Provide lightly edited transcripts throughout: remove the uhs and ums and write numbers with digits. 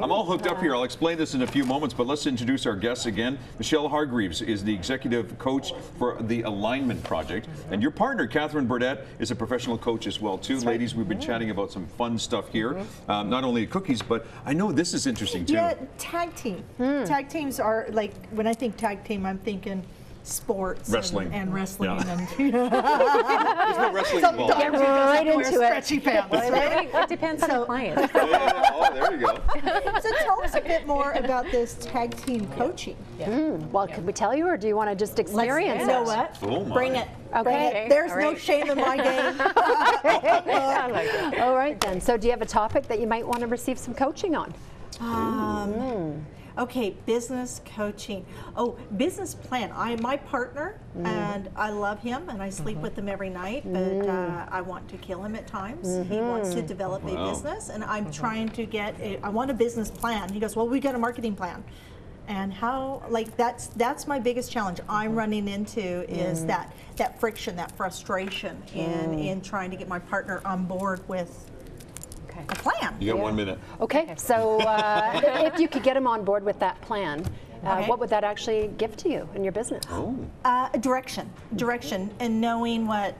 I'm all hooked up here. I'll explain this in a few moments, but let's introduce our guests again. Michelle Hargreaves is the executive coach for the Alignment Project, and your partner, Catherine Burdett, is a professional coach as well, too. Ladies, we've been chatting about some fun stuff here, not only cookies, but I know this is interesting, too. Yeah, tag team. Tag teams are, like, when I think tag team, I'm thinking sports wrestling and wrestling and there's no wrestling involved. Get right into stretchy pants, right? It depends on the client. Oh, there you go. So tell us a bit more about this tag team coaching. Well, could we tell you, or do you want to just experience You it? know what? Oh, my. Bring it. Okay. Bring it. There's All no right. shame in my game. I like it. All right, then. So do you have a topic that you might want to receive some coaching on? Okay, business coaching. Oh, business plan. I'm my partner, and I love him, and I sleep with him every night, but I want to kill him at times. He wants to develop a business, and I'm trying to get I want a business plan. He goes, well, we got a marketing plan. And how, like, that's my biggest challenge I'm running into is that friction, that frustration in trying to get my partner on board with a plan. You got 1 minute. Okay, so if you could get him on board with that plan, what would that actually give to you in your business? Direction, and knowing what,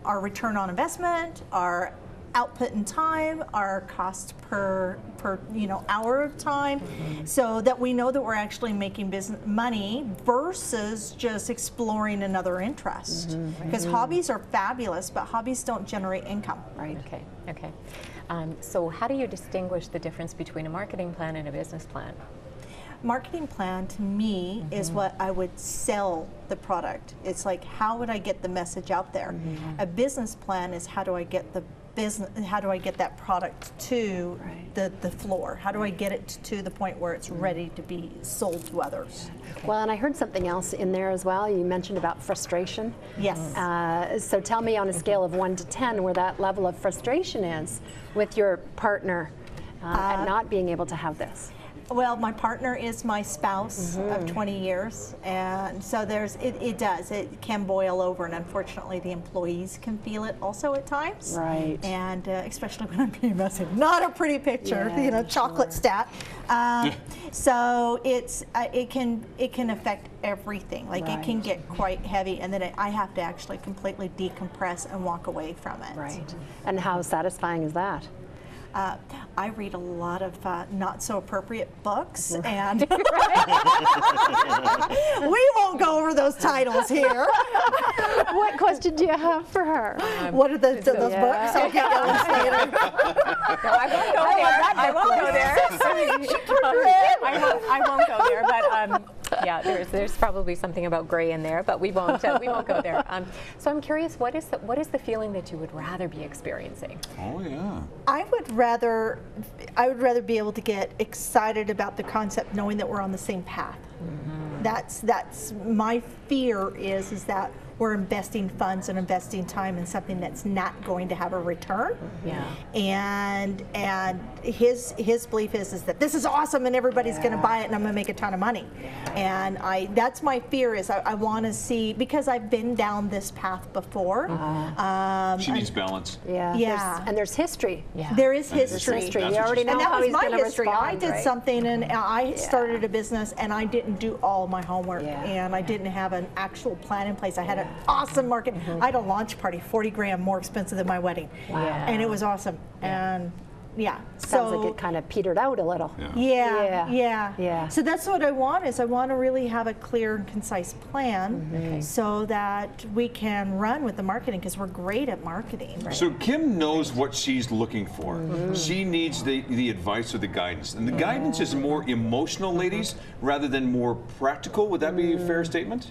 our return on investment, our output in time, our cost per hour of time, so that we know that we're actually making business money versus just exploring another interest. Because hobbies are fabulous, but hobbies don't generate income. Right. Okay. So how do you distinguish the difference between a marketing plan and a business plan? Marketing plan to me is what I would sell the product. It's like, how would I get the message out there? A business plan is how do I get the business, how do I get that product to the floor? How do I get it to the point where it's ready to be sold to others? Well, and I heard something else in there as well. You mentioned about frustration. Yes. So tell me on a scale of 1 to 10 where that level of frustration is with your partner and not being able to have this. Well, my partner is my spouse of 20 years, and so it can boil over, and unfortunately the employees can feel it also at times. Right. And especially when I'm being messy. Not a pretty picture, chocolate stat. So it can affect everything. Like it can get quite heavy, and then I have to actually completely decompress and walk away from it. Right. And how satisfying is that? I read a lot of not so appropriate books, and we won't go over those titles here. What question do you have for her? What are those books? I'll get those later. No, I won't go there. I won't go there, but yeah, there's probably something about gray in there, but we won't go there. So I'm curious, what is the feeling that you would rather be experiencing? Oh, yeah. I would rather be able to get excited about the concept, knowing that we're on the same path. That's my fear is that we're investing funds and investing time in something that's not going to have a return. And his belief is that this is awesome and everybody's going to buy it and I'm going to make a ton of money. And that's my fear is I want to see, because I've been down this path before. She needs balance. And there's history. There is history. You already know And that how was he's my going to history. respond. I did something and I started a business and I didn't do all my homework and I didn't have an actual plan in place. I had an awesome market. I had a launch party, 40 grand more expensive than my wedding. And it was awesome. And sounds like it kind of petered out a little. So that's what I want is I want to really have a clear and concise plan so that we can run with the marketing, because we're great at marketing. So Kim knows what she's looking for. She needs the advice or the guidance. And the guidance is more emotional, ladies, rather than more practical. Would that be a fair statement?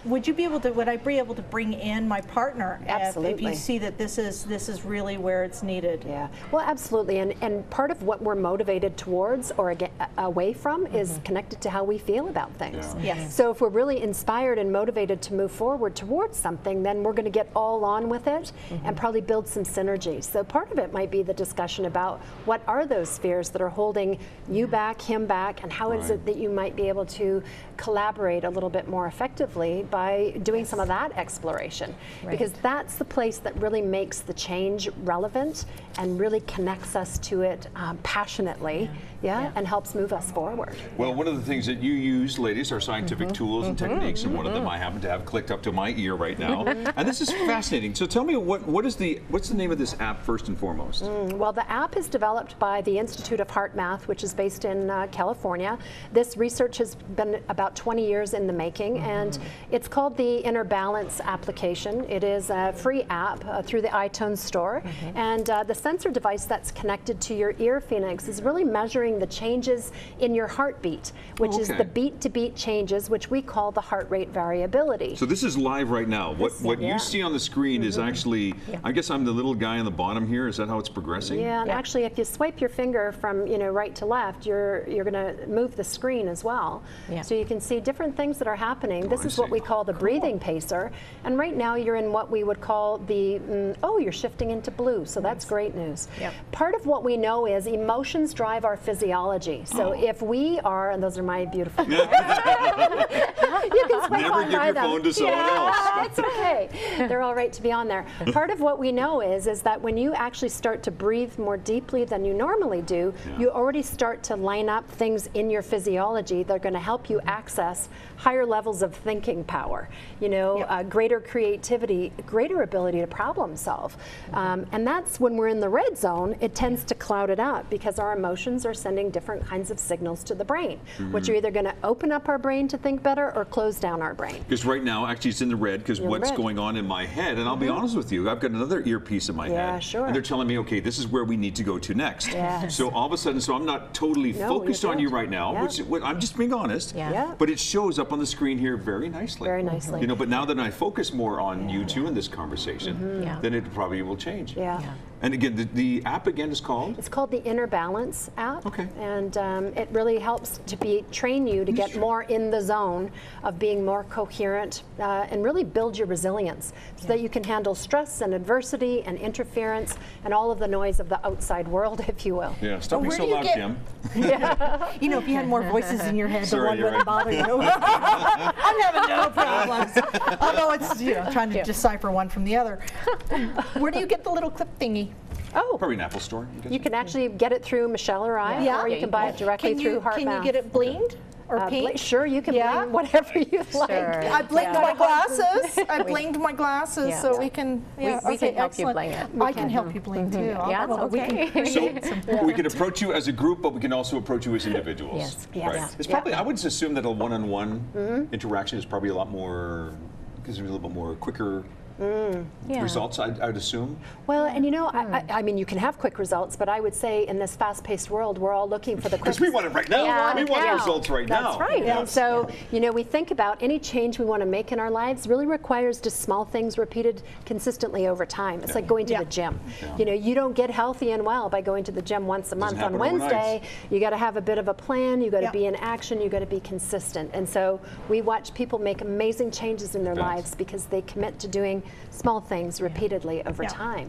Would I be able to bring in my partner if you see that this is really where it's needed? Well, absolutely. And part of what we're motivated towards or away from is connected to how we feel about things. So if we're really inspired and motivated to move forward towards something, then we're going to get all on with it and probably build some synergy. So part of it might be the discussion about what are those fears that are holding you back, him back, and how is it that you might be able to collaborate a little bit more effectively by doing some of that exploration, because that's the place that really makes the change relevant and really connects us to it passionately, and helps move us forward. Well, one of the things that you use, ladies, are scientific tools and techniques, and one of them I happen to have clicked up to my ear right now. And this is fascinating. So tell me, what's the name of this app first and foremost? Well, the app is developed by the Institute of Heart Math, which is based in California. This research has been about 20 years in the making, and it's called the Inner Balance application. It is a free app through the iTunes store, and the sensor device that's connected to your ear, Phoenix, is really measuring the changes in your heartbeat, which is the beat-to-beat changes, which we call the heart rate variability. So this is live right now. What you see on the screen is actually, I guess I'm the little guy on the bottom here. Is that how it's progressing? Yeah, and actually, if you swipe your finger from right to left, you're going to move the screen as well. So you can see different things that are happening. This is what we call the breathing pacer, and right now you're in what we would call the you're shifting into blue. So that's great news. Part of what we know is emotions drive our physiology. So if we are, and those are my beautiful you can swipe Never on give by your them. phone to someone else. It's okay. They're all right to be on there. Part of what we know is that when you actually start to breathe more deeply than you normally do, you already start to line up things in your physiology that are going to help you access higher levels of thinking power, greater creativity, greater ability to problem solve. And that's when we're in the red zone, it tends to cloud it up because our emotions are sending different kinds of signals to the brain, which are either going to open up our brain to think better or close down our brain. Because right now, actually, it's in the red because what's going on in my head, and I'll be honest with you, I've got another earpiece in my head. And they're telling me, okay, this is where we need to go to next. So all of a sudden, so I'm not totally focused on you right now, which I'm just being honest, but it shows up on the screen here very nicely. Very nicely. But now that I focus more on you two in this conversation, then it probably will change. And again, the app again is called? It's called the Inner Balance app. Okay. And it really helps to train you to get more in the zone of being more coherent and really build your resilience so that you can handle stress and adversity and interference and all of the noise of the outside world, if you will. Yeah, stop being so loud, Kim. If you had more voices in your head, Sorry, the one wouldn't bother you. I'm having no problems. Although it's trying to decipher one from the other. Where do you get the little clip thingy? Oh, probably an Apple store. You can actually get it through Michelle or I, or you can buy it directly through HeartMath. Can you get it blinged? Or paint? Sure, you can bling whatever you like. I blinged my glasses. I blinged my glasses, so we can. We can help you bling it. I can help you bling too. So we can approach you as a group, but we can also approach you as individuals. Yes. It's probably. I would assume that a one-on-one interaction is probably a lot more, because there's a little bit more quicker. Results, I'd assume. Well, and I mean, you can have quick results, but I would say in this fast-paced world, we're all looking for the quick. Because we want it right now. We want results right now. That's right. And so, we think about any change we want to make in our lives really requires just small things repeated consistently over time. It's like going to the gym. You don't get healthy and well by going to the gym once a month on Wednesday. You got to have a bit of a plan. You got to be in action. You got to be consistent. And so we watch people make amazing changes in their lives because they commit to doing small things repeatedly over time.